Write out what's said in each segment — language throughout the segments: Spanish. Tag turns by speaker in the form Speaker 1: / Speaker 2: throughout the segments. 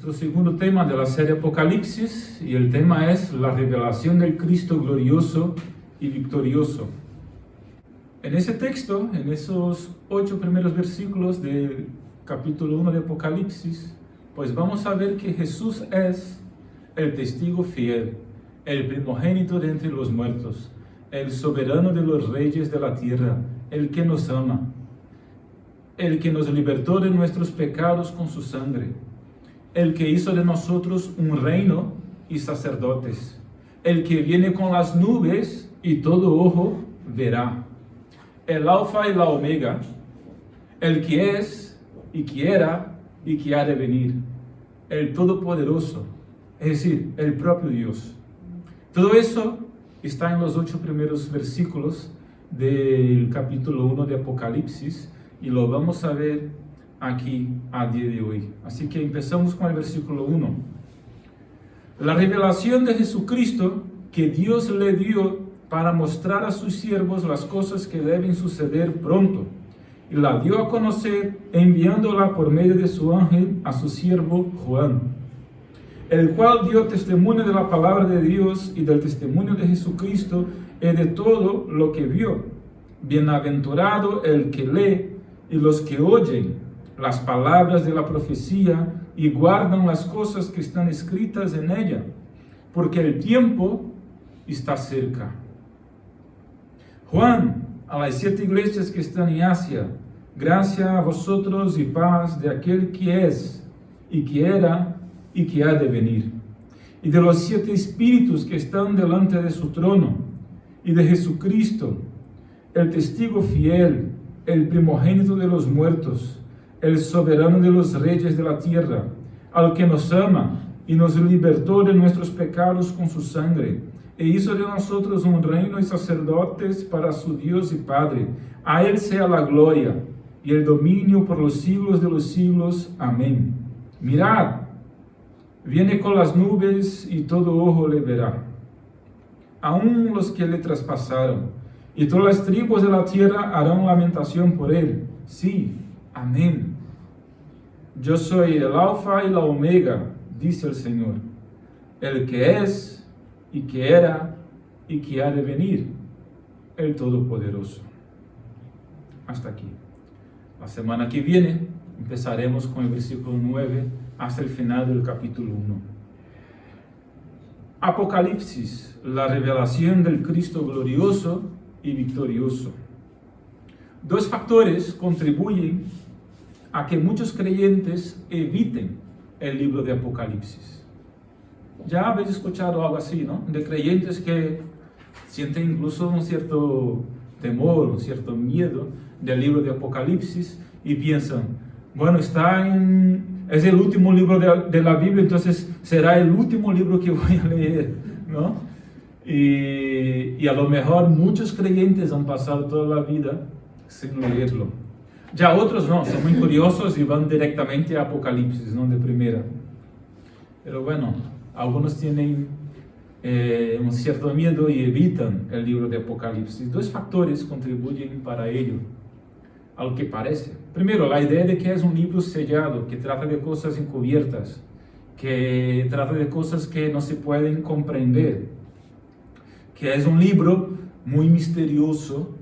Speaker 1: nuestro segundo tema de la serie Apocalipsis, y el tema es la revelación del Cristo glorioso y victorioso. En ese texto, en esos 8 primeros versículos del capítulo 1 de Apocalipsis, pues vamos a ver que Jesús es el testigo fiel, el primogénito de entre los muertos, el soberano de los reyes de la tierra, el que nos ama, el que nos libertó de nuestros pecados con su sangre, el que hizo de nosotros un reino y sacerdotes, el que viene con las nubes y todo ojo verá, el alfa y la omega, el que es y que era y que ha de venir, el todopoderoso, es decir, el propio Dios. Todo eso está en los 8 primeros versículos del capítulo 1 de Apocalipsis, y lo vamos a ver aquí a día de hoy. Así que empezamos con el versículo 1. La revelación de Jesucristo que Dios le dio para mostrar a sus siervos las cosas que deben suceder pronto, y la dio a conocer enviándola por medio de su ángel a su siervo Juan, el cual dio testimonio de la palabra de Dios y del testimonio de Jesucristo y de todo lo que vio. Bienaventurado el que lee y los que oyen las palabras de la profecía y guardan las cosas que están escritas en ella, porque el tiempo está cerca. Juan, a las 7 iglesias que están en Asia, gracia a vosotros y paz de aquel que es, y que era, y que ha de venir, y de los 7 espíritus que están delante de su trono, y de Jesucristo, el testigo fiel, el primogénito de los muertos, el soberano de los reyes de la tierra, al que nos ama y nos libertó de nuestros pecados con su sangre, e hizo de nosotros un reino y sacerdotes para su Dios y Padre. A él sea la gloria y el dominio por los siglos de los siglos. Amén. Mirad, viene con las nubes y todo ojo le verá, aun los que le traspasaron, y todas las tribus de la tierra harán lamentación por él. Sí, amén. Yo soy el alfa y la omega, dice el Señor, el que es y que era y que ha de venir, el Todopoderoso. Hasta aquí. La semana que viene empezaremos con el versículo 9 hasta el final del capítulo 1. Apocalipsis, la revelación del Cristo glorioso y victorioso. 2 factores contribuyen a que muchos creyentes eviten el libro de Apocalipsis. Ya habéis escuchado algo así, ¿no? De creyentes que sienten incluso un cierto temor, un cierto miedo del libro de Apocalipsis y piensan, bueno, es el último libro de la Biblia, entonces será el último libro que voy a leer, ¿no? Y a lo mejor muchos creyentes han pasado toda la vida sin leerlo. Ya otros no, son muy curiosos y van directamente a Apocalipsis, no de primera. Pero bueno, algunos tienen un cierto miedo y evitan el libro de Apocalipsis. 2 factores contribuyen para ello, a lo que parece. Primero, la idea de que es un libro sellado, que trata de cosas encubiertas, que trata de cosas que no se pueden comprender, que es un libro muy misterioso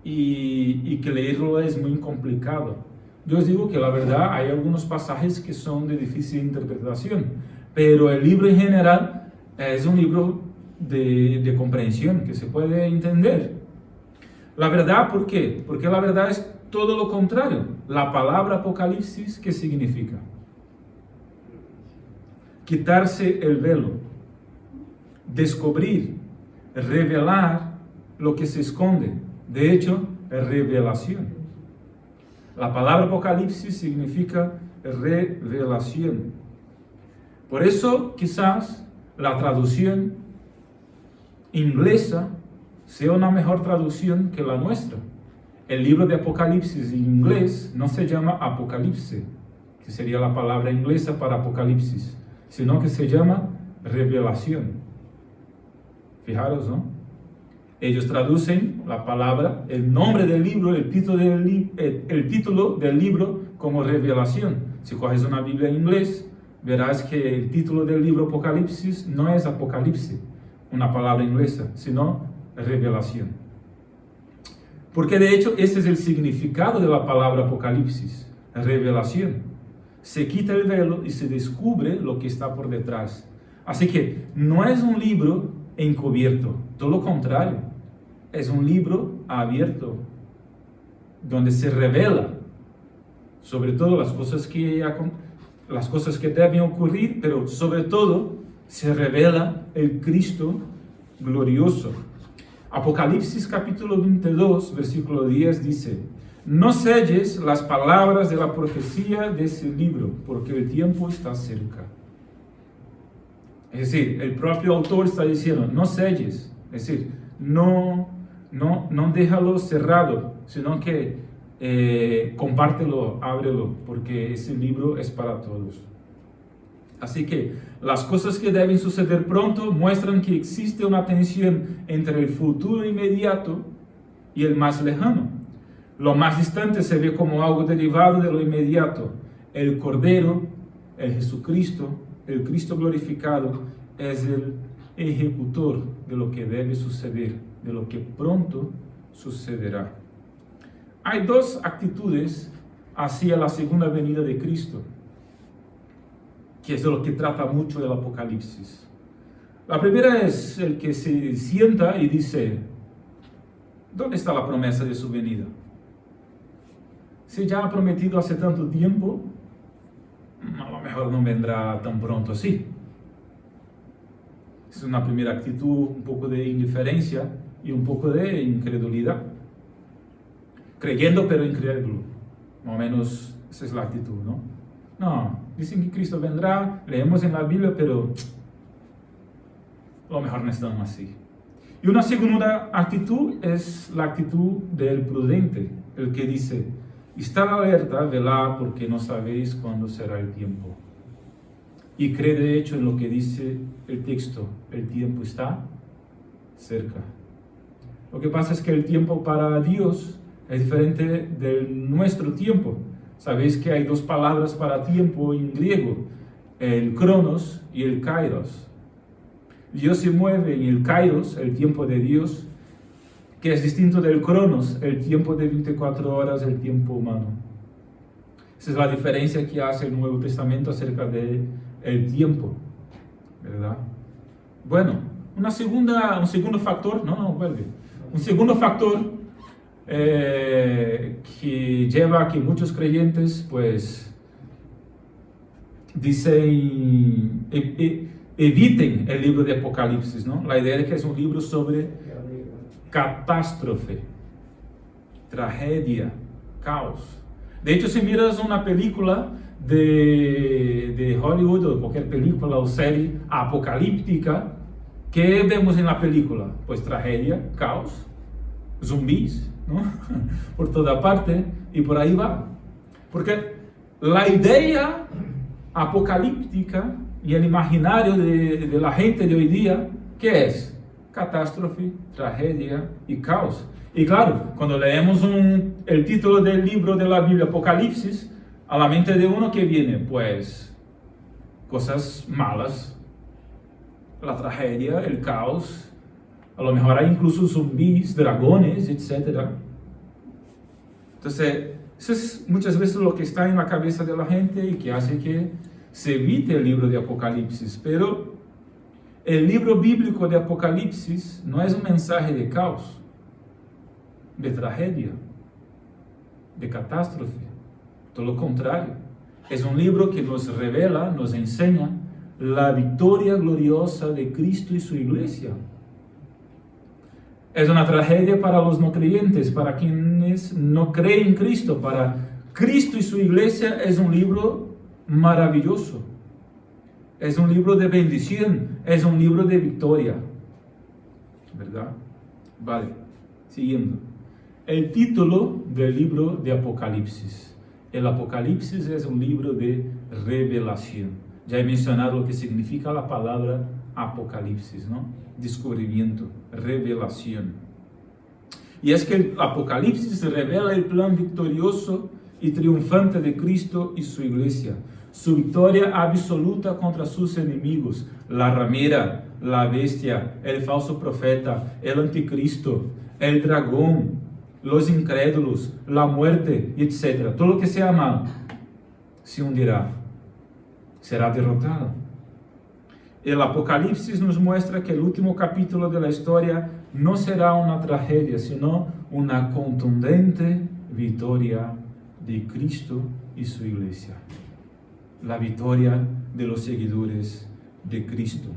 Speaker 1: y que leerlo es muy complicado. Yo os digo que la verdad hay algunos pasajes que son de difícil interpretación, pero el libro en general es un libro de comprensión, que se puede entender. La verdad, ¿por qué? Porque la verdad es todo lo contrario. La palabra Apocalipsis, ¿qué significa? Quitarse el velo, descubrir, revelar lo que se esconde. De hecho, revelación. La palabra Apocalipsis significa revelación. Por eso, quizás la traducción inglesa sea una mejor traducción que la nuestra. El libro de Apocalipsis en inglés no se llama Apocalipse, que sería la palabra inglesa para Apocalipsis, sino que se llama revelación. Fijaros, ¿no? Ellos traducen la palabra, el nombre del libro, el título del libro como revelación. Si coges una Biblia en inglés, verás que el título del libro Apocalipsis no es Apocalipsis, una palabra inglesa, sino revelación. Porque de hecho ese es el significado de la palabra Apocalipsis, revelación. Se quita el velo y se descubre lo que está por detrás. Así que no es un libro encubierto, todo lo contrario, es un libro abierto, donde se revela sobre todo las cosas que deben ocurrir, pero sobre todo se revela el Cristo glorioso. Apocalipsis capítulo 22, versículo 10 dice: no selles las palabras de la profecía de ese libro, porque el tiempo está cerca. Es decir, el propio autor está diciendo, no selles, es decir, no déjalo cerrado, sino que compártelo, ábrelo, porque ese libro es para todos. Así que las cosas que deben suceder pronto muestran que existe una tensión entre el futuro inmediato y el más lejano. Lo más distante se ve como algo derivado de lo inmediato. El Cordero, el Jesucristo, el Cristo glorificado, es el ejecutor de lo que debe suceder, de lo que pronto sucederá. Hay dos actitudes hacia la segunda venida de Cristo, que es de lo que trata mucho el Apocalipsis. La primera es el que se sienta y dice, ¿dónde está la promesa de su venida? Si ya ha prometido hace tanto tiempo, a lo mejor no vendrá tan pronto así. Es una primera actitud, un poco de indiferencia y un poco de incredulidad. Creyendo pero incrédulo, más o menos esa es la actitud, ¿no? No, dicen que Cristo vendrá, leemos en la Biblia, pero a lo mejor no están así. Y una segunda actitud es la actitud del prudente, el que dice, estad alerta, velad, porque no sabéis cuándo será el tiempo. Y cree de hecho en lo que dice el texto, el tiempo está cerca. Lo que pasa es que el tiempo para Dios es diferente de nuestro tiempo. Sabéis que hay dos palabras para tiempo en griego, el cronos y el kairos. Dios se mueve en el kairos, el tiempo de Dios, que es distinto del cronos, el tiempo de 24 horas, el tiempo humano. Esa es la diferencia que hace el Nuevo Testamento acerca del tiempo, ¿verdad? Bueno, un segundo factor, un segundo factor que lleva a que muchos creyentes pues dicen, eviten el libro de Apocalipsis, ¿no? La idea de que es un libro sobre catástrofe, tragedia, caos. De hecho, si miras una película de Hollywood o cualquier película o serie apocalíptica, ¿qué vemos en la película? Pues tragedia, caos, zumbis, ¿no? Por toda parte, y por ahí va. Porque la idea apocalíptica y el imaginario de la gente de hoy día, ¿qué es? Catástrofe, tragedia y caos. Y claro, cuando leemos el título del libro de la Biblia, Apocalipsis, a la mente de uno que viene, pues, cosas malas, la tragedia, el caos, a lo mejor hay incluso zumbis, dragones, etc. Entonces, eso es muchas veces lo que está en la cabeza de la gente y que hace que se evite el libro de Apocalipsis. Pero el libro bíblico de Apocalipsis no es un mensaje de caos, de tragedia, de catástrofe. Todo lo contrario. Es un libro que nos revela, nos enseña la victoria gloriosa de Cristo y su iglesia. Es una tragedia para los no creyentes, para quienes no creen en Cristo. Para Cristo y su iglesia es un libro maravilloso. Es un libro de bendición, es un libro de victoria. ¿Verdad? Vale, siguiendo. El título del libro de Apocalipsis. El Apocalipsis es un libro de revelación. Ya he mencionado lo que significa la palabra Apocalipsis, ¿no? Descubrimiento, revelación. Y es que el Apocalipsis revela el plan victorioso y triunfante de Cristo y su iglesia. su victoria absoluta contra sus enemigos, la ramera, la bestia, el falso profeta, el anticristo, el dragón, los incrédulos, la muerte, etc. Todo lo que sea mal se hundirá, será derrotado. El Apocalipsis nos muestra que el último capítulo de la historia no será una tragedia, sino una contundente victoria de Cristo y su iglesia. La victoria de los seguidores de Cristo.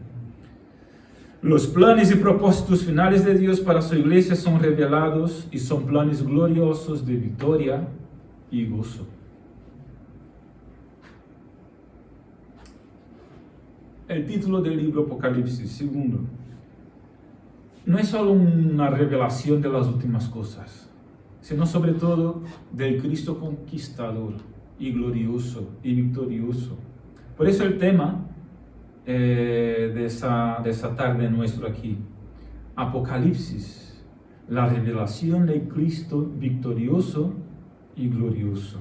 Speaker 1: Los planes y propósitos finales de Dios para su iglesia son revelados y son planes gloriosos de victoria y gozo. El título del libro Apocalipsis, segundo, no es solo una revelación de las últimas cosas, sino sobre todo del Cristo conquistador y glorioso y victorioso. Por eso el tema de esa tarde nuestro aquí, Apocalipsis, la revelación del Cristo victorioso y glorioso.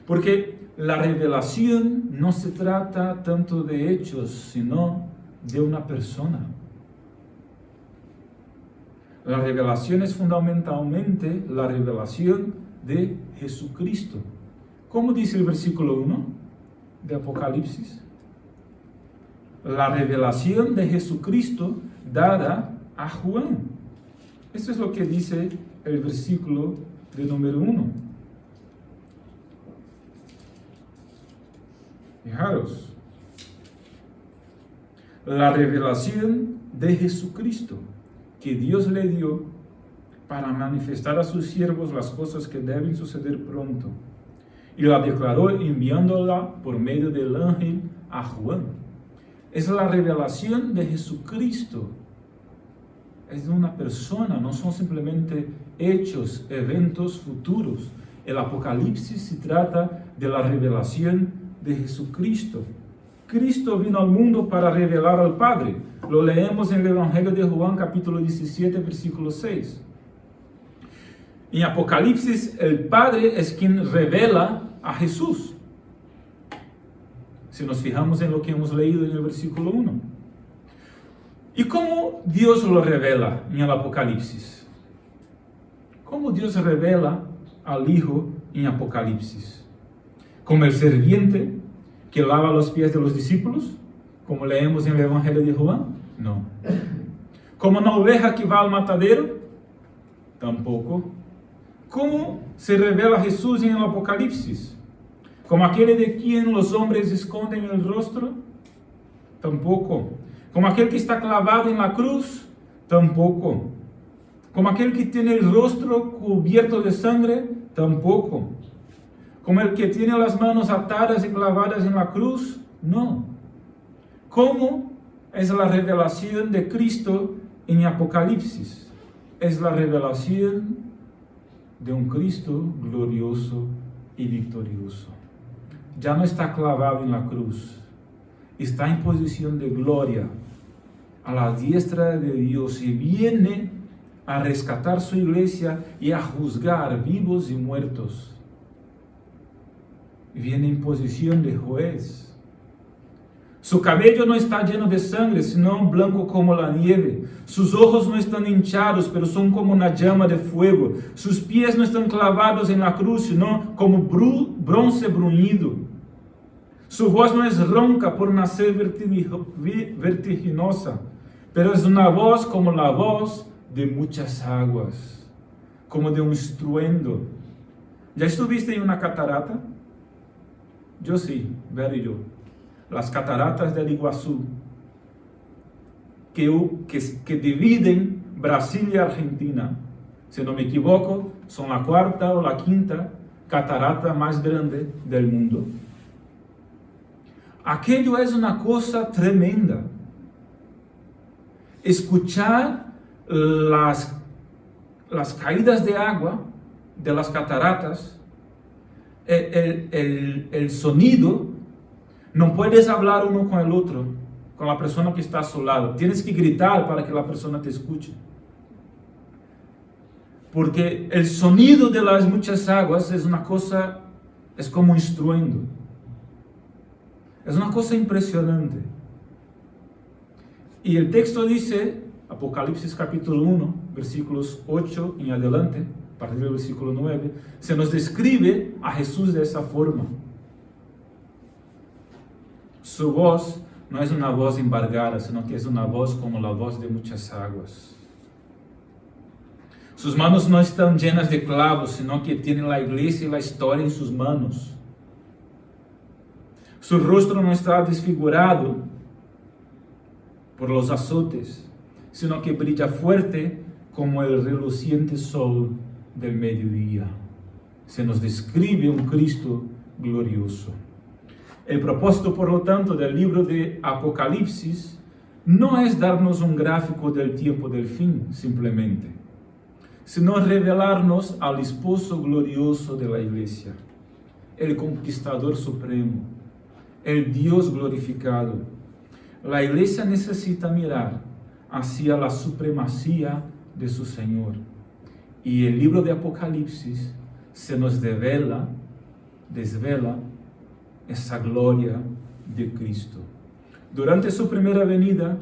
Speaker 1: Porque la revelación no se trata tanto de hechos, sino de una persona. La revelación es fundamentalmente la revelación de Jesucristo. ¿Cómo dice el versículo 1 de Apocalipsis? La revelación de Jesucristo dada a Juan. Eso es lo que dice el versículo de número 1. Fijaros, la revelación de Jesucristo que Dios le dio para manifestar a sus siervos las cosas que deben suceder pronto. Y la declaró enviándola por medio del ángel a Juan. Es la revelación de Jesucristo. Es de una persona, no son simplemente hechos, eventos futuros. El Apocalipsis se trata de la revelación de Jesucristo. Cristo vino al mundo para revelar al Padre. Lo leemos en el Evangelio de Juan, capítulo 17, versículo 6. En Apocalipsis, el Padre es quien revela a Jesús. Si nos fijamos en lo que hemos leído en el versículo 1. ¿Y cómo Dios lo revela en el Apocalipsis? ¿Cómo Dios revela al Hijo en Apocalipsis? ¿Como el serviente que lava los pies de los discípulos? Como leemos en el Evangelio de Juan? No. ¿Como una oveja que va al matadero? Tampoco. ¿Cómo se revela Jesús en el Apocalipsis? ¿Como aquel de quien los hombres esconden el rostro? Tampoco. ¿Como aquel que está clavado en la cruz? Tampoco. ¿Como aquel que tiene el rostro cubierto de sangre? Tampoco. ¿Como el que tiene las manos atadas y clavadas en la cruz? No. ¿Cómo es la revelación de Cristo en Apocalipsis? Es la revelación de un Cristo glorioso y victorioso. Ya no está clavado en la cruz, está en posición de gloria a la diestra de Dios y viene a rescatar su iglesia y a juzgar vivos y muertos. Viene en posición de juez. Su cabello no está lleno de sangre, sino blanco como la nieve. Sus ojos no están hinchados, pero son como una llama de fuego. Sus pies no están clavados en la cruz, sino como bronce bruñido. Su voz no es ronca por nacer vertiginosa, pero es una voz como la voz de muchas aguas, como de un estruendo. ¿Ya estuviste en una catarata? Yo sí, Vera y yo. Las cataratas del Iguazú, que dividen Brasil y Argentina. Si no me equivoco, son la cuarta o la quinta catarata más grande del mundo. Aquello es una cosa tremenda. Escuchar las caídas de agua de las cataratas, el sonido. No puedes hablar uno con el otro, con la persona que está a su lado. Tienes que gritar para que la persona te escuche. Porque el sonido de las muchas aguas es una cosa, es como un estruendo. Es una cosa impresionante. Y el texto dice, Apocalipsis capítulo 1, versículos 8 en adelante, a partir del versículo 9, se nos describe a Jesús de esa forma. Su voz no es una voz embargada, sino que es una voz como la voz de muchas aguas. Sus manos no están llenas de clavos, sino que tienen la iglesia y la historia en sus manos. Su rostro no está desfigurado por los azotes, sino que brilla fuerte como el reluciente sol del mediodía. Se nos describe un Cristo glorioso. El propósito, por lo tanto, del libro de Apocalipsis no es darnos un gráfico del tiempo del fin, simplemente, sino revelarnos al esposo glorioso de la iglesia, el conquistador supremo, el Dios glorificado. La iglesia necesita mirar hacia la supremacía de su Señor. Y el libro de Apocalipsis se nos desvela esa gloria de Cristo. Durante su primera venida,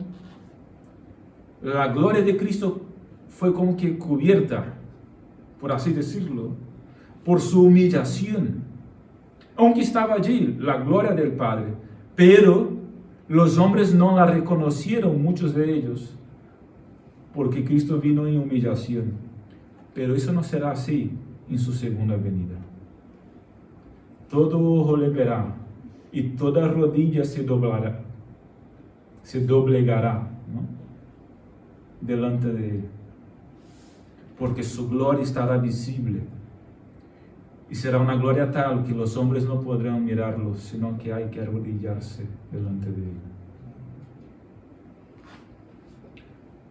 Speaker 1: la gloria de Cristo fue como que cubierta, por así decirlo, por su humillación. Aunque estaba allí la gloria del Padre, pero los hombres no la reconocieron, muchos de ellos, porque Cristo vino en humillación. Pero eso no será así en su segunda venida. Todo ojo le verá y toda rodilla se doblegará, ¿no?, delante de Él, porque su gloria estará visible. Y será una gloria tal que los hombres no podrán mirarlo, sino que hay que arrodillarse delante de Él.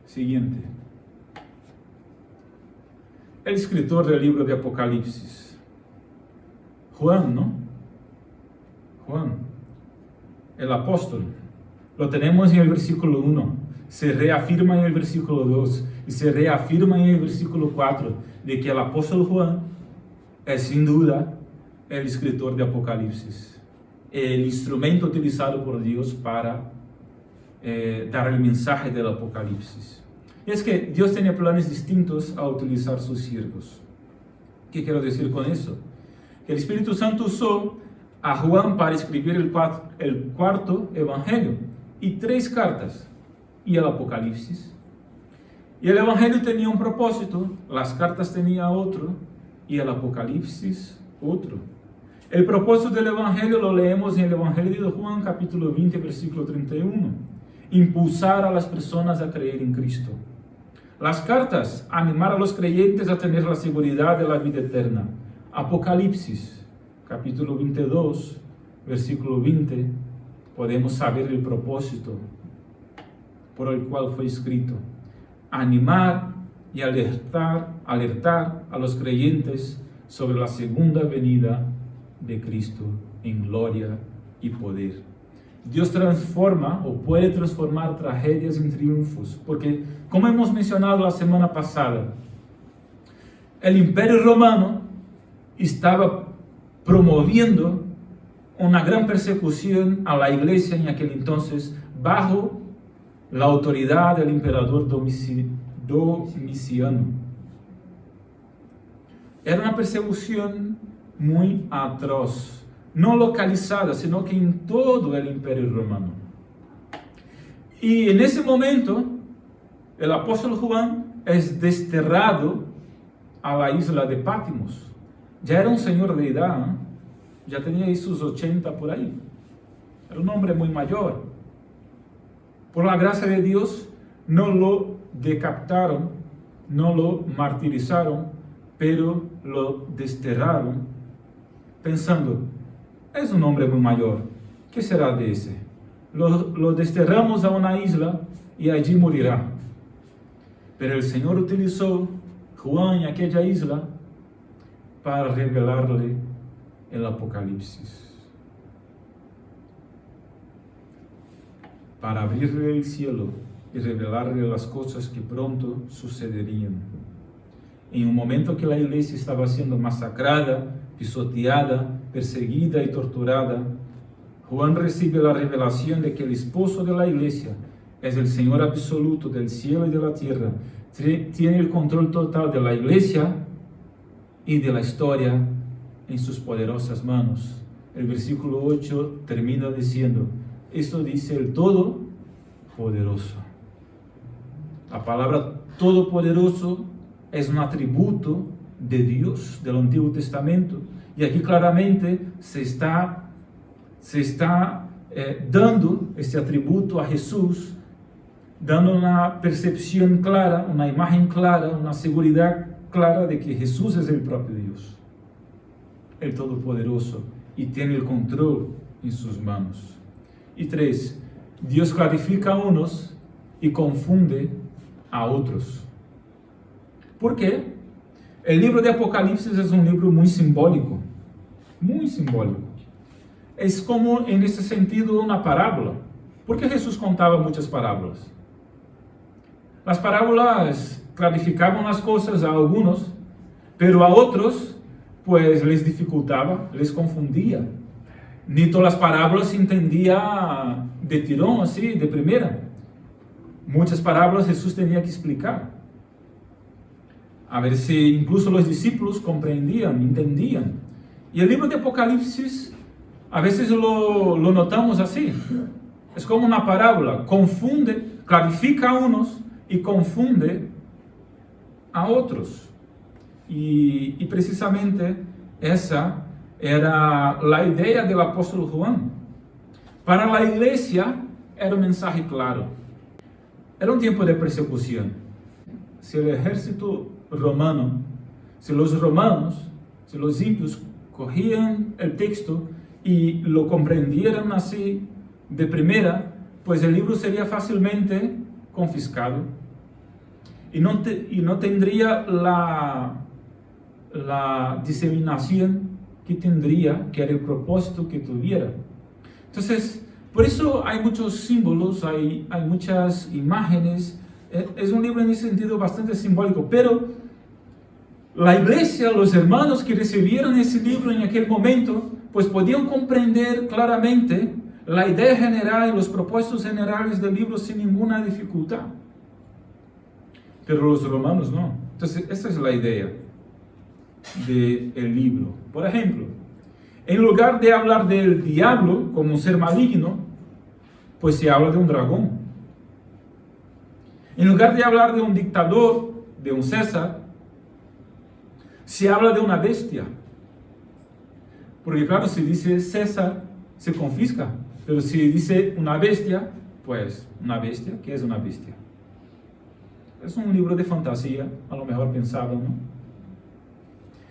Speaker 1: Siguiente. El escritor del libro de Apocalipsis, Juan, ¿no? Juan, el apóstol. Lo tenemos en el versículo 1, se reafirma en el versículo 2 y se reafirma en el versículo 4 de que el apóstol Juan es sin duda el escritor de Apocalipsis, el instrumento utilizado por Dios para dar el mensaje del Apocalipsis. Y es que Dios tenía planes distintos a utilizar sus siervos. ¿Qué quiero decir con eso? Que el Espíritu Santo usó a Juan para escribir el cuarto evangelio y 3 cartas y el Apocalipsis. Y el evangelio tenía un propósito, las cartas tenían otro y el Apocalipsis otro. El propósito del evangelio lo leemos en el evangelio de Juan capítulo 20 versículo 31. Impulsar a las personas a creer en Cristo. Las cartas, animar a los creyentes a tener la seguridad de la vida eterna. Apocalipsis capítulo 22 versículo 20, podemos saber el propósito por el cual fue escrito. Animar y alertar a los creyentes sobre la segunda venida de Cristo en gloria y poder. Dios transforma o puede transformar tragedias en triunfos, porque como hemos mencionado la semana pasada, el Imperio Romano estaba promoviendo una gran persecución a la iglesia en aquel entonces bajo la autoridad del emperador Domiciano. Era una persecución muy atroz, no localizada, sino que en todo el Imperio Romano. Y en ese momento, el apóstol Juan es desterrado a la isla de Patmos. Ya era un señor de edad, ya tenía sus 80 por ahí. Era un hombre muy mayor. Por la gracia de Dios, no lo decapitaron, no lo martirizaron, pero lo desterraron, pensando, es un hombre muy mayor, ¿qué será de ese? Lo desterramos a una isla y allí morirá. Pero el Señor utilizó Juan en aquella isla para revelarle el Apocalipsis, para abrirle el cielo y revelarle las cosas que pronto sucederían. En un momento que la iglesia estaba siendo masacrada, pisoteada, perseguida y torturada, Juan recibe la revelación de que el esposo de la iglesia es el Señor absoluto del cielo y de la tierra, tiene el control total de la iglesia y de la historia en sus poderosas manos. El versículo 8 termina diciendo, esto dice el Todopoderoso. La palabra Todopoderoso es un atributo de Dios del Antiguo Testamento, y aquí claramente se está dando este atributo a Jesús, dando una percepción clara, una imagen clara, una seguridad clara de que Jesús es el propio Dios, el Todopoderoso, y tiene el control en sus manos. Y 3, Dios clarifica a unos y confunde a otros. ¿Por qué? El libro de Apocalipsis es un libro muy simbólico, muy simbólico. Es como, en ese sentido, una parábola. ¿Por qué Jesús contaba muchas parábolas? Las parábolas clarificaban las cosas a algunos, pero a otros, pues les dificultaba, les confundía. Ni todas las parábolas se entendía de tirón, así, de primera. Muchas parábolas Jesús tenía que explicar. A ver si incluso los discípulos comprendían, entendían. Y el libro de Apocalipsis, a veces lo notamos así. Es como una parábola, confunde, clarifica a unos y confunde a otros. Y precisamente esa era la idea del apóstol Juan. Para la iglesia era un mensaje claro. Era un tiempo de persecución. Si el ejército romano, si los romanos, si los impios cogían el texto y lo comprendieran así de primera, pues el libro sería fácilmente confiscado y no tendría la diseminación que tendría, que era el propósito que tuviera. Entonces, por eso hay muchos símbolos, hay muchas imágenes. Es un libro en ese sentido bastante simbólico, pero la iglesia, los hermanos que recibieron ese libro en aquel momento, pues podían comprender claramente la idea general y los propósitos generales del libro sin ninguna dificultad. Pero los romanos no. Entonces, esa es la idea del libro. Por ejemplo, en lugar de hablar del diablo como un ser maligno, pues se habla de un dragón. En lugar de hablar de un dictador, de un César, se habla de una bestia. Porque claro, si dice César, se confisca. Pero si dice una bestia, pues una bestia, ¿qué es una bestia? Es un libro de fantasía, a lo mejor pensado, ¿no?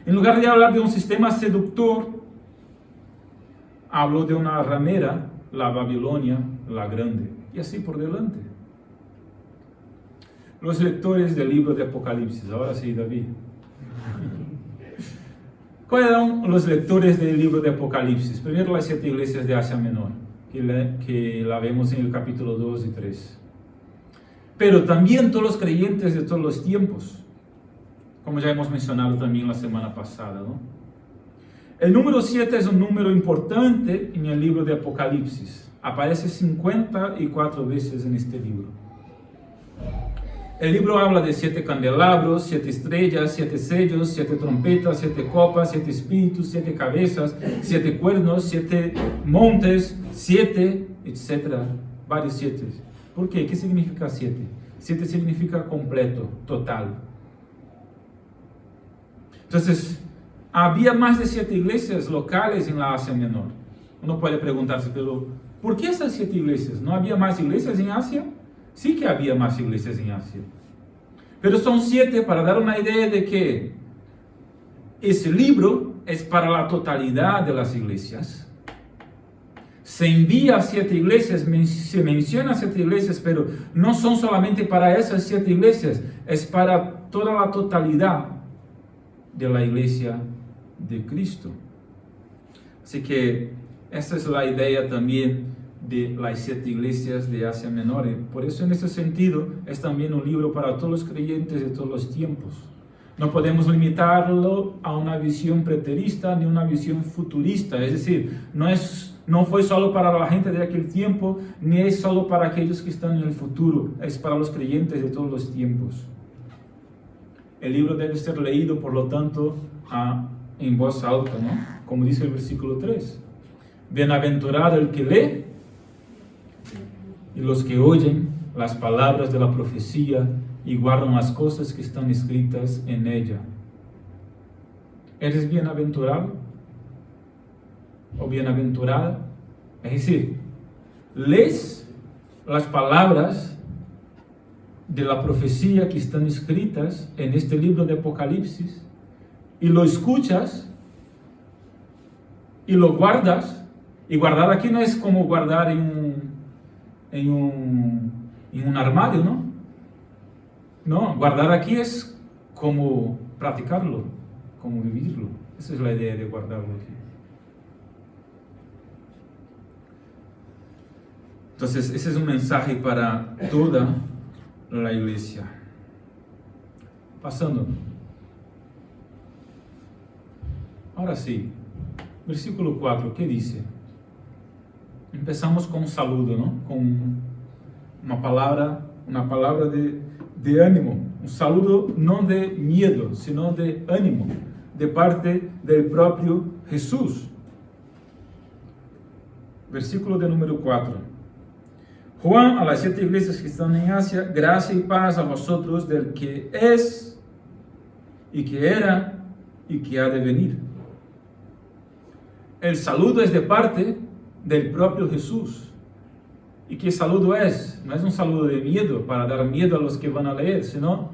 Speaker 1: En lugar de hablar de un sistema seductor, hablo de una ramera, la Babilonia, la grande, y así por delante. Los lectores del libro de Apocalipsis, ahora sí, David. ¿Cuáles eran los lectores del libro de Apocalipsis? Primero, las 7 iglesias de Asia Menor, que la vemos en el capítulo 2 y 3. Pero también todos los creyentes de todos los tiempos, como ya hemos mencionado también la semana pasada, ¿no? El número 7 es un número importante en el libro de Apocalipsis. Aparece 54 veces en este libro. El libro habla de 7 candelabros, 7 estrellas, 7 sellos, 7 trompetas, 7 copas, 7 espíritus, 7 cabezas, 7 cuernos, 7 montes, 7, etc. Varios 7. ¿Por qué? ¿Qué significa 7? 7 significa completo, total. Entonces, había más de 7 iglesias locales en la Asia Menor. Uno puede preguntarse, pero ¿por qué esas 7 iglesias? ¿No había más iglesias en Asia? Sí que había más iglesias en Asia. Pero son 7 para dar una idea de que ese libro es para la totalidad de las iglesias. Se envía a 7 iglesias, se menciona 7 iglesias, pero no son solamente para esas 7 iglesias, es para toda la totalidad de la iglesia de Cristo. Así que esa es la idea también de las 7 iglesias de Asia Menor. Por eso, en ese sentido, es también un libro para todos los creyentes de todos los tiempos. No podemos limitarlo a una visión preterista ni una visión futurista. Es decir, no es no fue solo para la gente de aquel tiempo, ni es solo para aquellos que están en el futuro, es para los creyentes de todos los tiempos. El libro debe ser leído, por lo tanto, en voz alta, ¿no? Como dice el versículo 3. Bienaventurado el que lee y los que oyen las palabras de la profecía y guardan las cosas que están escritas en ella. ¿Eres bienaventurado o bienaventurada? Es decir, lees las palabras de la profecía que están escritas en este libro de Apocalipsis y lo escuchas y lo guardas. Y guardar aquí no es como guardar en un armario, ¿no? No, guardar aquí es como practicarlo, como vivirlo. Esa es la idea de guardarlo aquí. Entonces, ese es un mensaje para toda la iglesia. Pasando. Ahora sí, versículo 4, ¿qué dice? Empezamos con un saludo, ¿no? Con una palabra de ánimo. Un saludo no de miedo, sino de ánimo, de parte del propio Jesús. Versículo de número 4. Juan, a las 7 iglesias que están en Asia, gracia y paz a vosotros del que es, y que era, y que ha de venir. El saludo es de parte del propio Jesús. ¿Y qué saludo es? No es un saludo de miedo, para dar miedo a los que van a leer, sino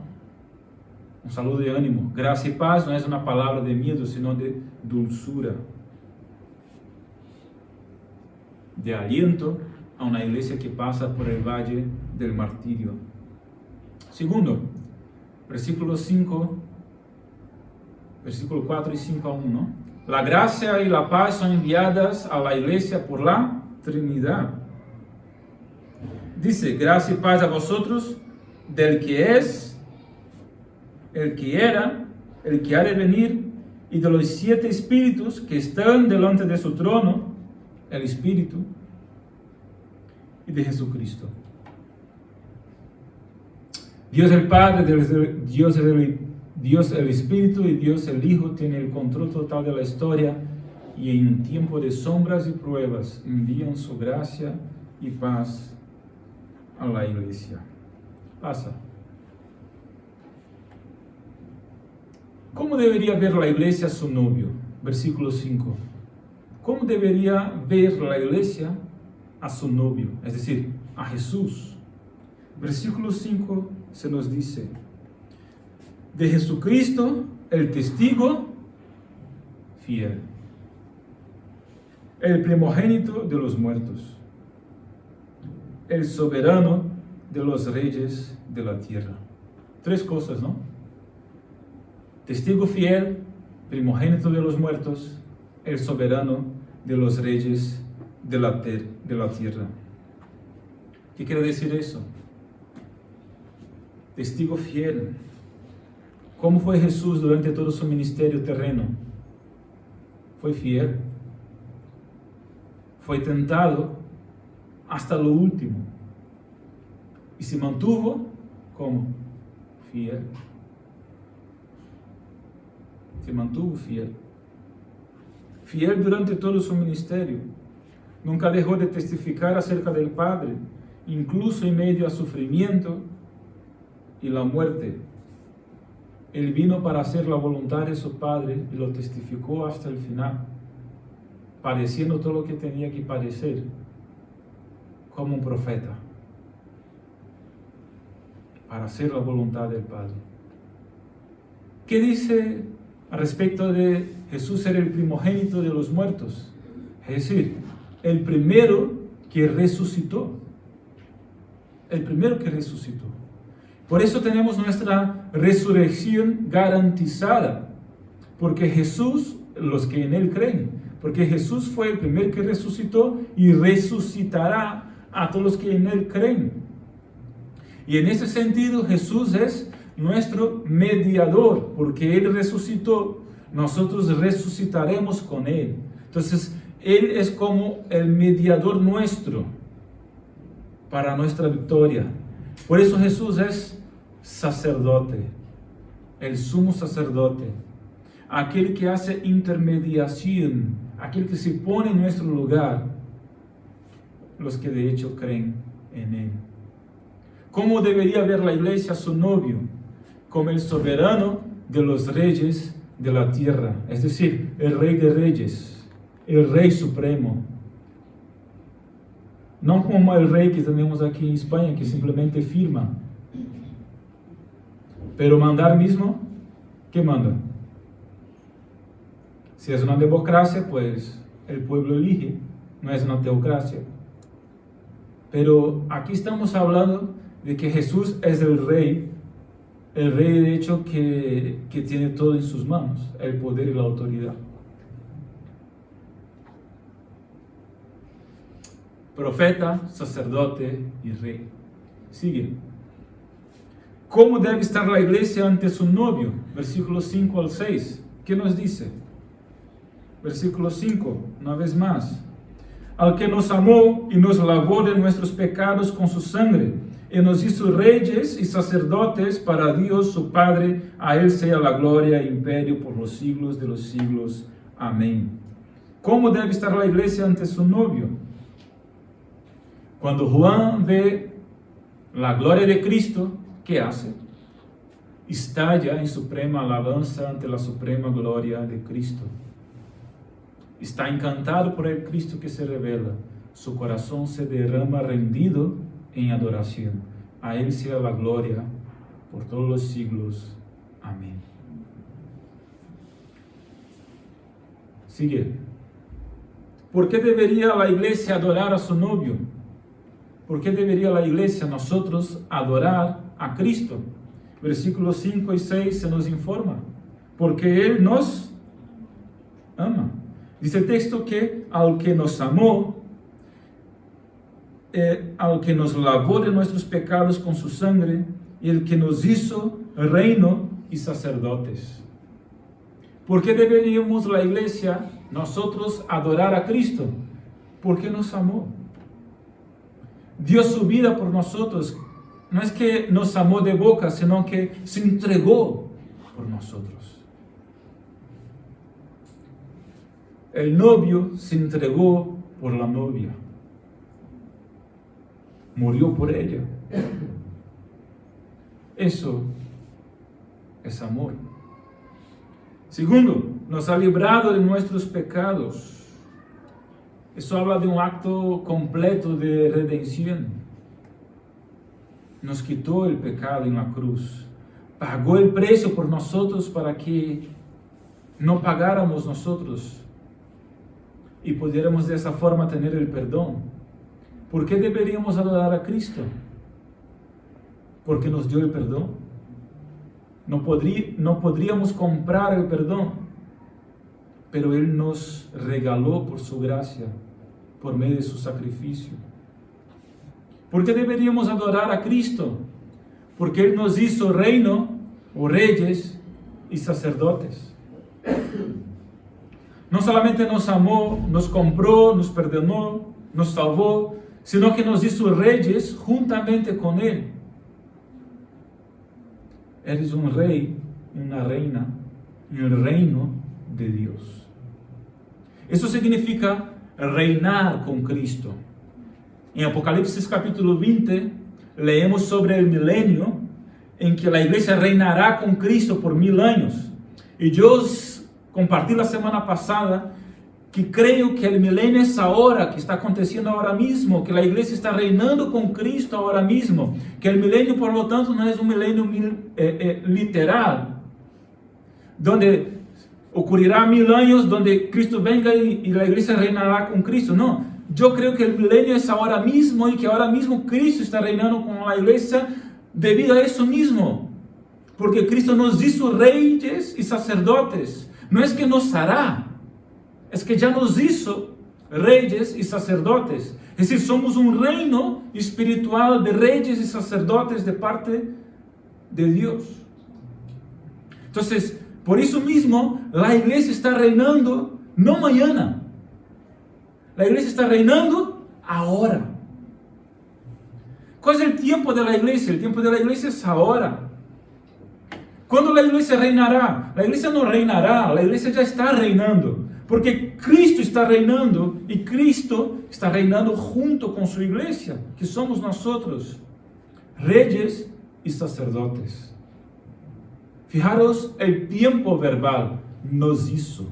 Speaker 1: un saludo de ánimo. Gracia y paz no es una palabra de miedo, sino de dulzura, de aliento a una iglesia que pasa por el valle del martirio. Segundo, versículo 4 y 5 a 1. La gracia y la paz son enviadas a la iglesia por la Trinidad. Dice, gracia y paz a vosotros del que es, el que era, el que ha de venir, y de los 7 espíritus que están delante de su trono, el Espíritu, y de Jesucristo. Dios el Padre, Dios el Espíritu y Dios el Hijo tiene el control total de la historia, y en un tiempo de sombras y pruebas envían su gracia y paz a la iglesia. Pasa. ¿Cómo debería ver la iglesia a su novio? Versículo 5. ¿Cómo debería ver la iglesia a su novio? Es decir, a Jesús. Versículo 5 se nos dice: de Jesucristo, el testigo fiel, el primogénito de los muertos, el soberano de los reyes de la tierra. 3 cosas, ¿no? Testigo fiel, primogénito de los muertos, el soberano de los reyes de la tierra. ¿Qué quiere decir eso? Testigo fiel. ¿Cómo fue Jesús durante todo su ministerio terreno? Fue fiel. Fue tentado hasta lo último. Y se mantuvo como fiel. Se mantuvo fiel. Fiel durante todo su ministerio. Nunca dejó de testificar acerca del Padre, incluso en medio al sufrimiento y la muerte. Él vino para hacer la voluntad de su Padre y lo testificó hasta el final, padeciendo todo lo que tenía que padecer, como un profeta, para hacer la voluntad del Padre. ¿Qué dice al respecto de Jesús ser el primogénito de los muertos? Es decir, el primero que resucitó. El primero que resucitó. Por eso tenemos nuestra resurrección garantizada, porque Jesús, los que en Él creen, porque Jesús fue el primero que resucitó y resucitará a todos los que en Él creen. Y en ese sentido Jesús es nuestro mediador, porque Él resucitó, nosotros resucitaremos con Él. Entonces Él es como el mediador nuestro para nuestra victoria. Por eso Jesús es sacerdote, el sumo sacerdote, aquel que hace intermediación, aquel que se pone en nuestro lugar, los que de hecho creen en Él. ¿Cómo debería ver la iglesia a su novio? Como el soberano de los reyes de la tierra, es decir, el rey de reyes, el rey supremo. No como el rey que tenemos aquí en España, que simplemente firma. Pero mandar mismo, ¿qué manda? Si es una democracia, pues el pueblo elige, no es una teocracia. Pero aquí estamos hablando de que Jesús es el rey de hecho que tiene todo en sus manos, el poder y la autoridad. Profeta, sacerdote y rey. Sigue. ¿Cómo debe estar la iglesia ante su novio? Versículos 5 al 6. ¿Qué nos dice? Versículo 5, una vez más. Al que nos amó y nos lavó de nuestros pecados con su sangre, y nos hizo reyes y sacerdotes para Dios su Padre, a Él sea la gloria e imperio por los siglos de los siglos. Amén. ¿Cómo debe estar la iglesia ante su novio? Cuando Juan ve la gloria de Cristo, ¿qué hace? Estalla en suprema alabanza ante la suprema gloria de Cristo. Está encantado por el Cristo que se revela. Su corazón se derrama rendido en adoración. A Él sea la gloria por todos los siglos. Amén. Sigue. ¿Por qué debería la iglesia adorar a su novio? ¿Por qué debería la iglesia, nosotros, adorar a Cristo? Versículos 5 y 6 se nos informa. Porque Él nos ama. Dice el texto que al que nos amó, al que nos lavó de nuestros pecados con su sangre, y el que nos hizo reino y sacerdotes. ¿Por qué deberíamos la iglesia, nosotros, adorar a Cristo? Porque nos amó. Dio su vida por nosotros. No es que nos amó de boca, sino que se entregó por nosotros. El novio se entregó por la novia. Murió por ella. Eso es amor. Segundo, nos ha librado de nuestros pecados. Eso habla de un acto completo de redención. Nos quitó el pecado en la cruz. Pagó el precio por nosotros para que no pagáramos nosotros y pudiéramos de esa forma tener el perdón. ¿Por qué deberíamos adorar a Cristo? Porque nos dio el perdón. No podríamos comprar el perdón, pero Él nos regaló por su gracia, por medio de su sacrificio. ¿Por qué deberíamos adorar a Cristo? Porque Él nos hizo reino, o reyes y sacerdotes. No solamente nos amó, nos compró, nos perdonó, nos salvó, sino que nos hizo reyes juntamente con Él. Eres un rey, una reina, en el reino de Dios. Eso significa reinar con Cristo. En Apocalipsis capítulo 20, leemos sobre el milenio, en que la iglesia reinará con Cristo por 1000 años. Y yo compartí la semana pasada que creo que el milenio es ahora, que está aconteciendo ahora mismo, que la iglesia está reinando con Cristo ahora mismo, que el milenio, por lo tanto, no es un milenio literal, donde ocurrirá 1000 años, donde Cristo venga y la iglesia reinará con Cristo. No, yo creo que el milenio es ahora mismo y que ahora mismo Cristo está reinando con la iglesia debido a eso mismo, porque Cristo nos hizo reyes y sacerdotes. No es que nos hará, es que ya nos hizo reyes y sacerdotes. Es decir, somos un reino espiritual de reyes y sacerdotes de parte de Dios. Entonces, por eso mismo, la iglesia está reinando no mañana, La iglesia está reinando ahora. ¿Cuál es el tiempo de la iglesia? El tiempo de la iglesia es ahora. ¿Cuándo la iglesia reinará? La iglesia no reinará, la iglesia ya está reinando. Porque Cristo está reinando y Cristo está reinando junto con su iglesia, que somos nosotros, reyes y sacerdotes. Fijaros el tiempo verbal, nos hizo,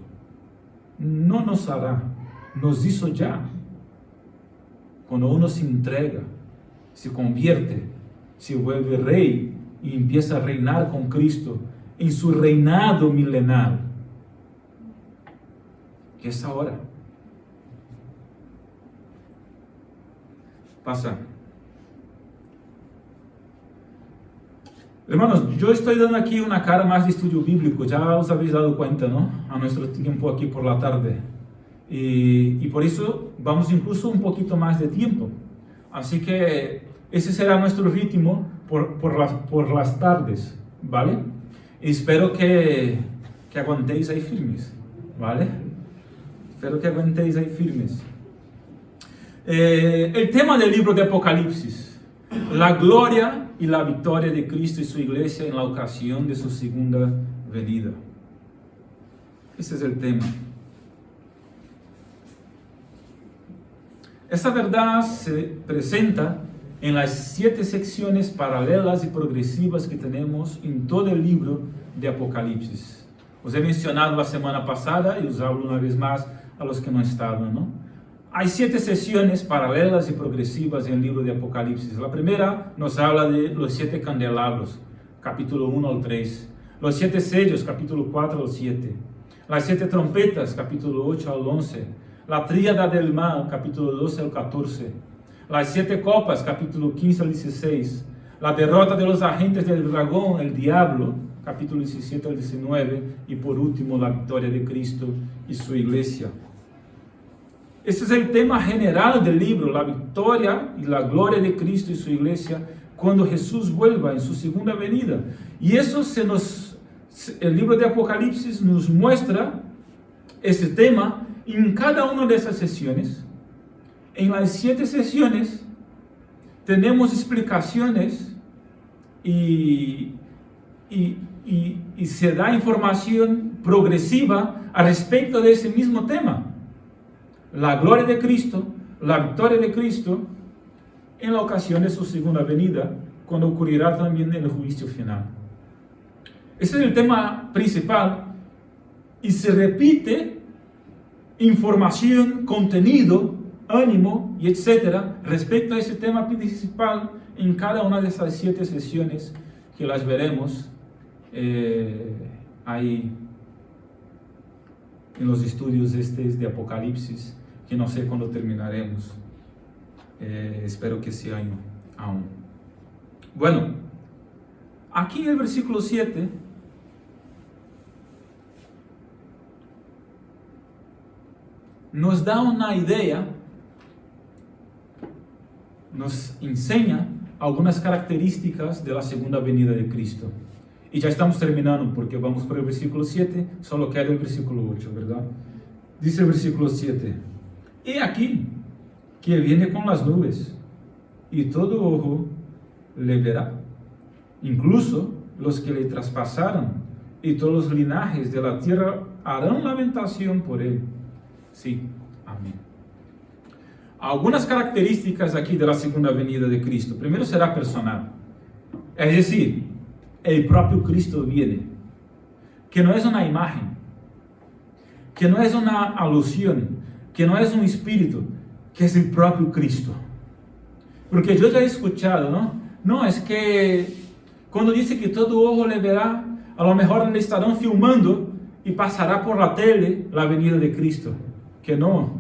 Speaker 1: no nos hará, nos hizo ya. Cuando uno se entrega, se convierte, se vuelve rey y empieza a reinar con Cristo en su reinado milenar, que es ahora. Pasa. Hermanos, yo estoy dando aquí una cara más de estudio bíblico, ya os habéis dado cuenta, ¿no? A nuestro tiempo aquí por la tarde. Y por eso vamos incluso un poquito más de tiempo. Así que ese será nuestro ritmo por las tardes, ¿vale? Y espero que aguantéis ahí firmes, ¿vale? Espero que aguantéis ahí firmes. El tema del libro de Apocalipsis, la gloria y la victoria de Cristo y su iglesia en la ocasión de su segunda venida. Ese es el tema. Esa verdad se presenta en las 7 secciones paralelas y progresivas que tenemos en todo el libro de Apocalipsis. Os he mencionado la semana pasada y os hablo una vez más a los que no estaban, ¿no? Hay 7 sesiones paralelas y progresivas en el libro de Apocalipsis. La primera nos habla de los 7 candelabros, capítulo 1 al 3. Los 7 sellos, capítulo 4 al 7. Las 7 trompetas, capítulo 8 al 11. La tríada del mal, capítulo 12 al 14. Las 7 copas, capítulo 15 al 16. La derrota de los agentes del dragón, el diablo, capítulo 17 al 19. Y por último, la victoria de Cristo y su iglesia. Este es el tema general del libro, la victoria y la gloria de Cristo y su iglesia cuando Jesús vuelva en su segunda venida. Y eso el libro de Apocalipsis nos muestra ese tema en cada una de esas sesiones. En las 7 sesiones tenemos explicaciones y se da información progresiva al respecto de ese mismo tema. La gloria de Cristo, la victoria de Cristo en la ocasión de su segunda venida, cuando ocurrirá también el juicio final. Ese es el tema principal y se repite información, contenido, ánimo y etcétera respecto a ese tema principal en cada una de esas 7 sesiones que las veremos ahí en los estudios de Apocalipsis, que no sé cuándo terminaremos. Espero que ese año aún. Bueno, aquí en el versículo 7 nos da una idea, nos enseña algunas características de la segunda venida de Cristo. Y ya estamos terminando porque vamos por el versículo 7, solo queda el versículo 8, ¿verdad? Dice el versículo 7: He aquí que viene con las nubes, y todo ojo le verá, incluso los que le traspasaron, y todos los linajes de la tierra harán lamentación por él. Sí, amén. Algunas características aquí de la segunda venida de Cristo. Primero, será personal. Es decir, el propio Cristo viene, que no es una imagen, que no es una alusión, que no es un espíritu, que es el propio Cristo. Porque yo ya he escuchado, ¿no? No, es que cuando dice que todo ojo le verá, a lo mejor le estarán filmando y pasará por la tele la venida de Cristo. Que no.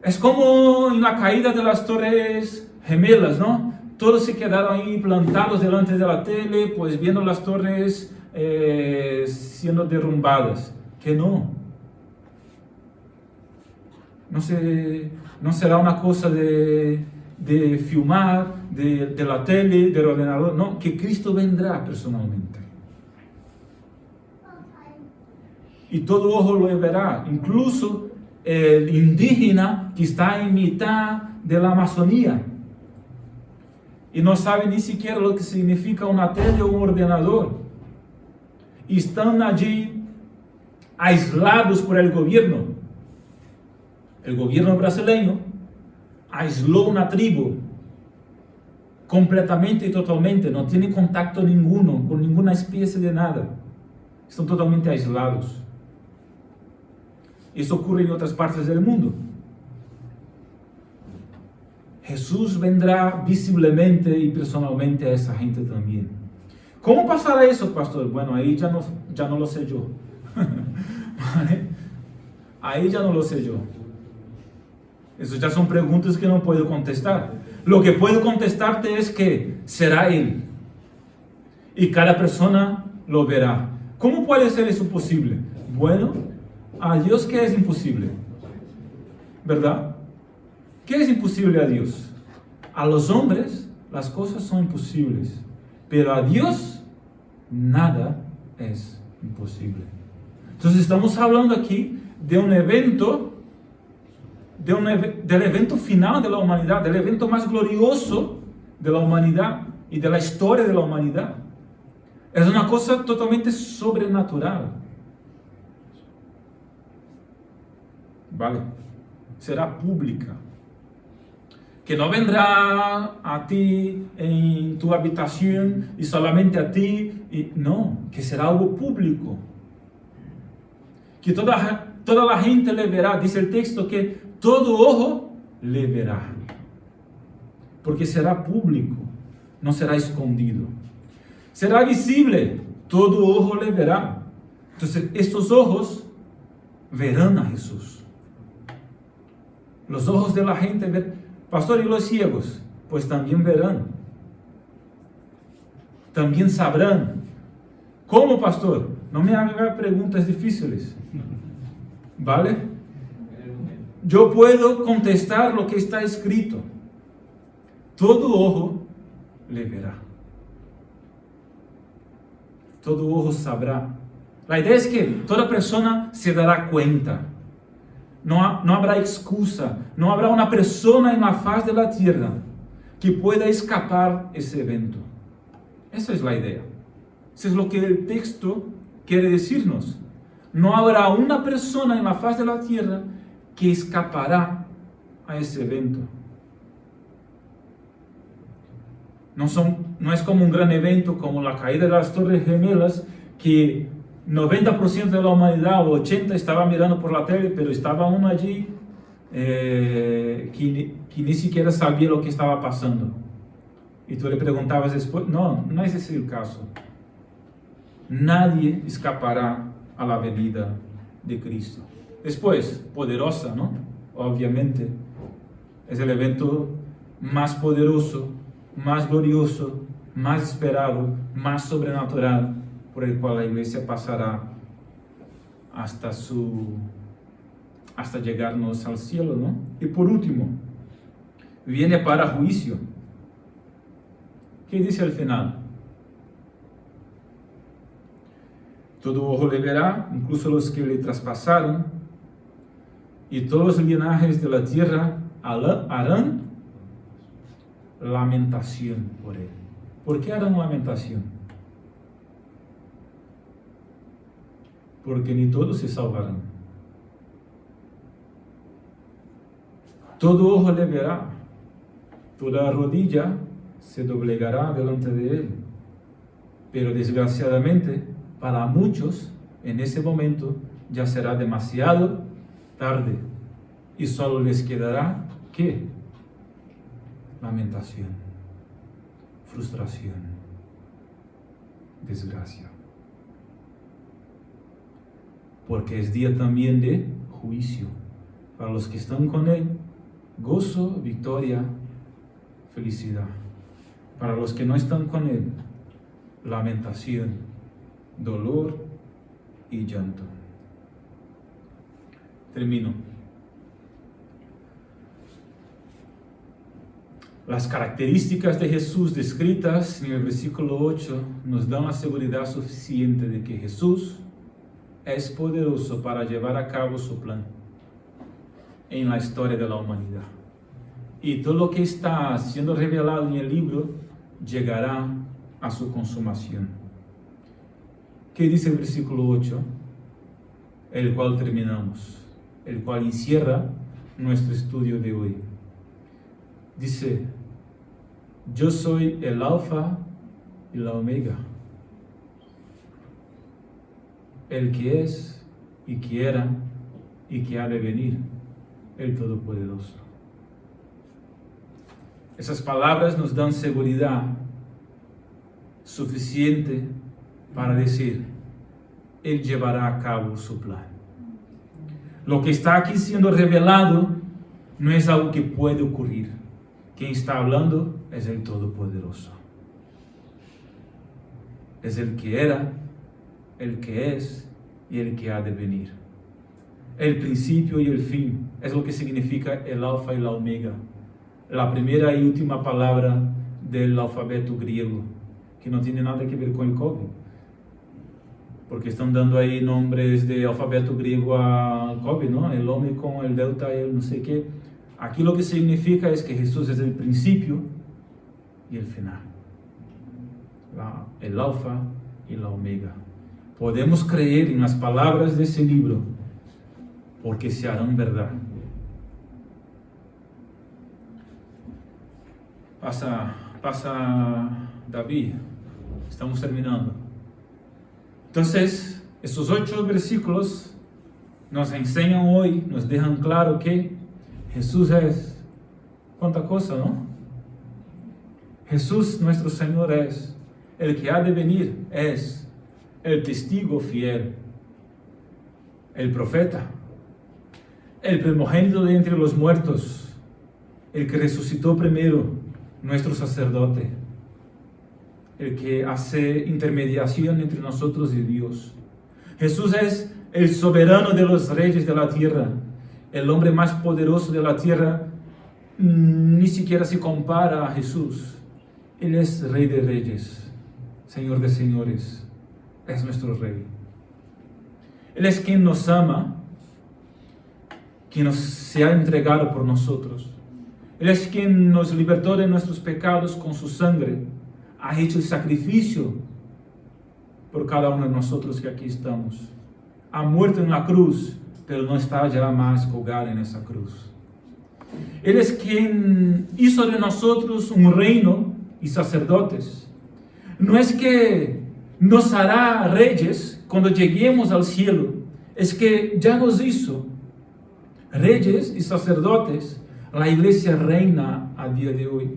Speaker 1: Es como en la caída de las Torres Gemelas, ¿no? Todos se quedaron ahí plantados delante de la tele, pues viendo las torres siendo derrumbadas. Que no será una cosa de filmar, de la tele, del ordenador. No, que Cristo vendrá personalmente. y todo ojo lo verá, incluso el indígena que está en mitad de la Amazonía y no sabe ni siquiera lo que significa una tele o un ordenador, y están allí aislados por el gobierno. El gobierno brasileño aisló una tribu completamente y totalmente, no tiene contacto ninguno con ninguna especie de nada, están totalmente aislados. Eso ocurre en otras partes del mundo. Jesús vendrá visiblemente y personalmente a esa gente también. ¿Cómo pasará eso, pastor? Bueno, ahí ya no lo sé yo. ¿Vale? Ahí ya no lo sé yo. Esas ya son preguntas que no puedo contestar. Lo que puedo contestarte es que será Él. Y cada persona lo verá. ¿Cómo puede ser eso posible? Bueno, a Dios, ¿qué es imposible? ¿Verdad? ¿Qué es imposible a Dios? A los hombres las cosas son imposibles, pero a Dios nada es imposible. Entonces estamos hablando aquí de un evento, del evento final de la humanidad, del evento más glorioso de la humanidad y de la historia de la humanidad. Es una cosa totalmente sobrenatural. ¿Vale? Será pública. Que no vendrá a ti en tu habitación y solamente a ti. No, que será algo público. Que toda la gente le verá. Dice el texto que todo ojo le verá. Porque será público, no será escondido. Será visible, todo ojo le verá. Entonces, estos ojos verán a Jesús. Los ojos de la gente verán. Pastor, ¿y los ciegos? Pues también verán. También sabrán. ¿Cómo, pastor? No me haga preguntas difíciles. ¿Vale? Yo puedo contestar lo que está escrito. Todo ojo le verá. Todo ojo sabrá. La idea es que toda persona se dará cuenta. No habrá excusa, no habrá una persona en la faz de la tierra que pueda escapar ese evento. Esa es la idea. Eso es lo que el texto quiere decirnos. No habrá una persona en la faz de la tierra que escapará a ese evento. No es como un gran evento como la caída de las Torres Gemelas, que 90% de la humanidad o 80% estaba mirando por la tele, pero estaba uno allí que ni siquiera sabía lo que estaba pasando. Y tú le preguntabas después. No es ese el caso. Nadie escapará a la venida de Cristo. Después, poderosa, ¿no? Obviamente, es el evento más poderoso, más glorioso, más esperado, más sobrenatural, por el cual la iglesia pasará hasta llegarnos al cielo, ¿no? Y por último, viene para juicio. ¿Qué dice al final? Todo ojo le verá, incluso los que le traspasaron, y todos los linajes de la tierra harán lamentación por él. ¿Por qué harán lamentación? Porque ni todos se salvarán. Todo ojo le verá, toda rodilla se doblegará delante de él. Pero desgraciadamente, para muchos, en ese momento ya será demasiado tarde y solo les quedará, ¿qué? Lamentación, frustración, desgracia. Porque es día también de juicio. Para los que están con Él, gozo, victoria, felicidad. Para los que no están con Él, lamentación, dolor y llanto. Termino. Las características de Jesús descritas en el versículo 8 nos dan la seguridad suficiente de que Jesús es poderoso para llevar a cabo su plan en la historia de la humanidad. Y todo lo que está siendo revelado en el libro llegará a su consumación. ¿Qué dice el versículo 8? El cual terminamos, el cual encierra nuestro estudio de hoy. Dice: yo soy el alfa y la omega, el que es y que era y que ha de venir, el Todopoderoso. Esas palabras nos dan seguridad suficiente para decir: Él llevará a cabo su plan. Lo que está aquí siendo revelado no es algo que puede ocurrir. Quien está hablando es el Todopoderoso. Es el que era, el que es y el que ha de venir. El principio y el fin es lo que significa el alfa y la omega. La primera y última palabra del alfabeto griego, que no tiene nada que ver con el COVID, porque están dando ahí nombres de alfabeto griego al COVID, ¿no? El Omicron, el Delta, el no sé qué. Aquí lo que significa es que Jesús es el principio y el final, el alfa y la omega. Podemos creer en las palabras de ese libro porque se harán verdad. Pasa David, estamos terminando. Entonces, estos 8 versículos nos enseñan hoy, nos dejan claro que Jesús es, cuánta cosa, ¿no? Jesús nuestro Señor es el que ha de venir, es el testigo fiel, el profeta, el primogénito de entre los muertos, el que resucitó primero, nuestro sacerdote, el que hace intermediación entre nosotros y Dios. Jesús es el soberano de los reyes de la tierra, el hombre más poderoso de la tierra. Ni siquiera se compara a Jesús. Él es Rey de Reyes, Señor de Señores, es nuestro Rey. Él es quien nos ama, quien se ha entregado por nosotros. Él es quien nos libertó de nuestros pecados con su sangre, ha hecho el sacrificio por cada uno de nosotros que aquí estamos. Ha muerto en la cruz, pero no está ya más colgado en esa cruz. Él es quien hizo de nosotros un reino y sacerdotes. No es que nos hará reyes cuando lleguemos al cielo, es que ya nos hizo reyes y sacerdotes. La iglesia reina a día de hoy.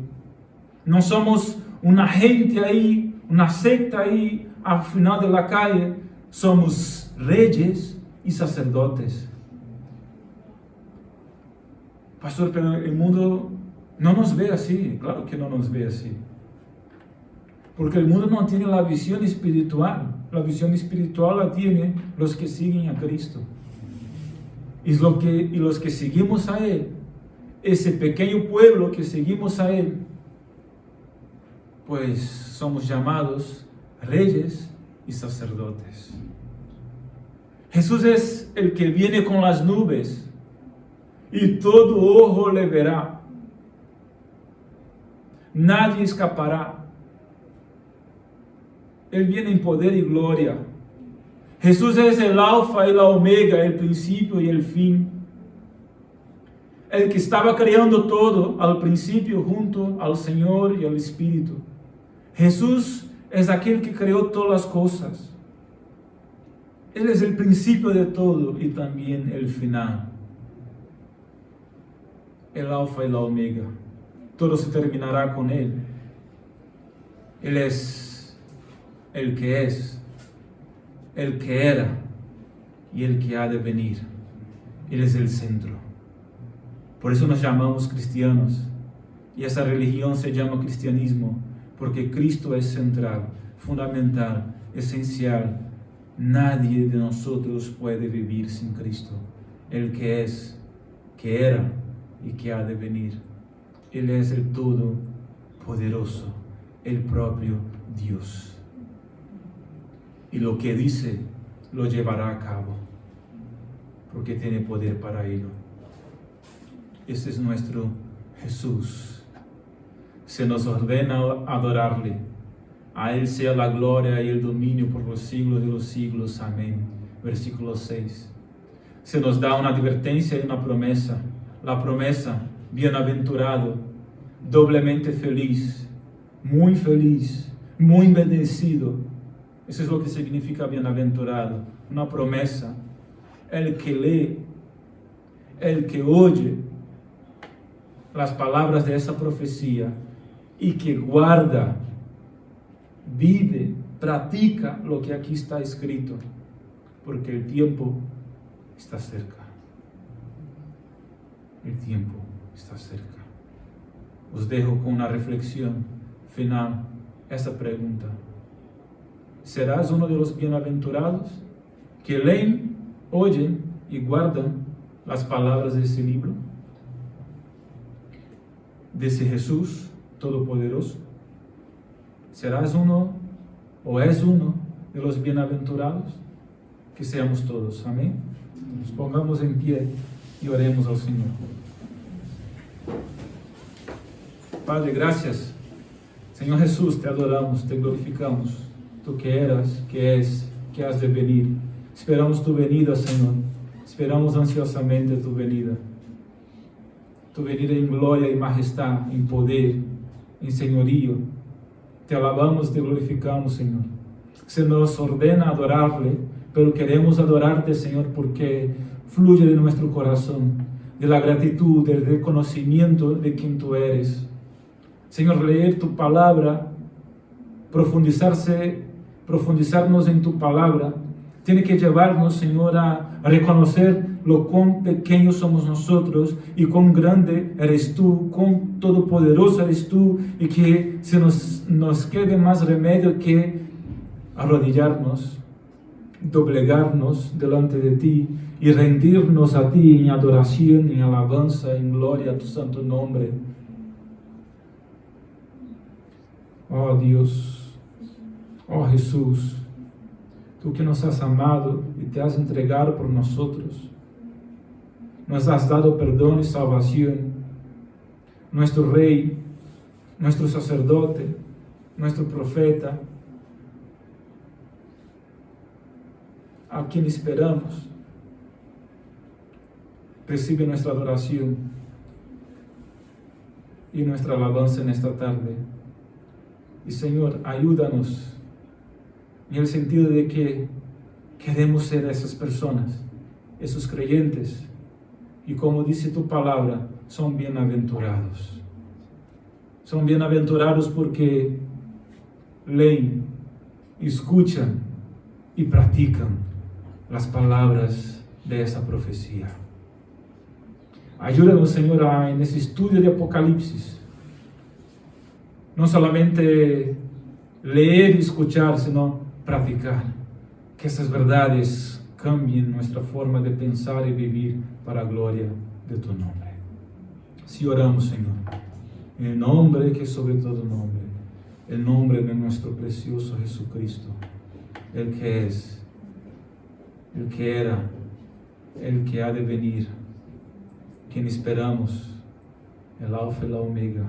Speaker 1: No somos una gente ahí, una secta ahí al final de la calle. Somos reyes y sacerdotes. Pastor, pero el mundo no nos ve así. Claro que no nos ve así. Porque el mundo no tiene la visión espiritual. La visión espiritual la tienen los que siguen a Cristo. Y los que seguimos a Él, ese pequeño pueblo que seguimos a Él, pues somos llamados reyes y sacerdotes. Jesús es el que viene con las nubes y todo ojo le verá. Nadie escapará. Él viene en poder y gloria. Jesús es el alfa y la omega, el principio y el fin. El que estaba creando todo al principio junto al Señor y al Espíritu. Jesús es aquel que creó todas las cosas. Él es el principio de todo y también el final. El alfa y la omega. Todo se terminará con Él. Él es el que es, el que era y el que ha de venir. Él es el centro. Por eso nos llamamos cristianos. Y esa religión se llama cristianismo, porque Cristo es central, fundamental, esencial. Nadie de nosotros puede vivir sin Cristo. El que es, que era y que ha de venir. Él es el Todopoderoso, el propio Dios. Y lo que dice lo llevará a cabo, porque tiene poder para ello. Ese es nuestro Jesús. Se nos ordena adorarle. A Él sea la gloria y el dominio por los siglos de los siglos. Amén. Versículo 6. Se nos da una advertencia y una promesa. La promesa, bienaventurado, doblemente feliz, muy bendecido. Eso es lo que significa bienaventurado. Una promesa. El que lee, el que oye las palabras de esa profecía y que guarda, vive, practica lo que aquí está escrito, porque el tiempo está cerca. El tiempo está cerca. Os dejo con una reflexión final, esa pregunta. ¿Serás uno de los bienaventurados que leen, oyen y guardan las palabras de ese libro? De ese Jesús Todopoderoso. ¿Serás uno o es uno de los bienaventurados? Que seamos todos. Amén. Nos pongamos en pie y oremos al Señor. Padre, gracias. Señor Jesús, te adoramos, te glorificamos. Tú que eras, que es, que has de venir. Esperamos tu venida, Señor. Esperamos ansiosamente tu venida. Tu venida en gloria y majestad, en poder, en señorío. Te alabamos, te glorificamos, Señor. Se nos ordena adorarle, pero queremos adorarte, Señor, porque fluye de nuestro corazón, de la gratitud, del reconocimiento de quien tú eres. Señor, leer tu palabra, profundizarnos en tu palabra, tiene que llevarnos, Señor, a reconocer lo cuán pequeños somos nosotros y cuán grande eres tú, cuán todopoderoso eres tú, y que se nos quede más remedio que arrodillarnos, doblegarnos delante de ti y rendirnos a ti en adoración, en alabanza, en gloria a tu santo nombre. Oh Dios, oh Jesús, tú que nos has amado y te has entregado por nosotros, nos has dado perdón y salvación, nuestro Rey, nuestro sacerdote, nuestro profeta, a quien esperamos, recibe nuestra adoración y nuestra alabanza en esta tarde. Y Señor, ayúdanos en el sentido de que queremos ser esas personas, esos creyentes, y como dice tu palabra, son bienaventurados. Son bienaventurados porque leen, escuchan y practican las palabras de esa profecía. Ayúdanos, Señor, en ese estudio de Apocalipsis, no solamente leer y escuchar, sino practicar, que esas verdades cambien nuestra forma de pensar y vivir para la gloria de tu nombre. Si oramos, Señor, en el nombre que es sobre todo nombre, el nombre de nuestro precioso Jesucristo, el que es, el que era, el que ha de venir, quien esperamos, el Alfa y la Omega,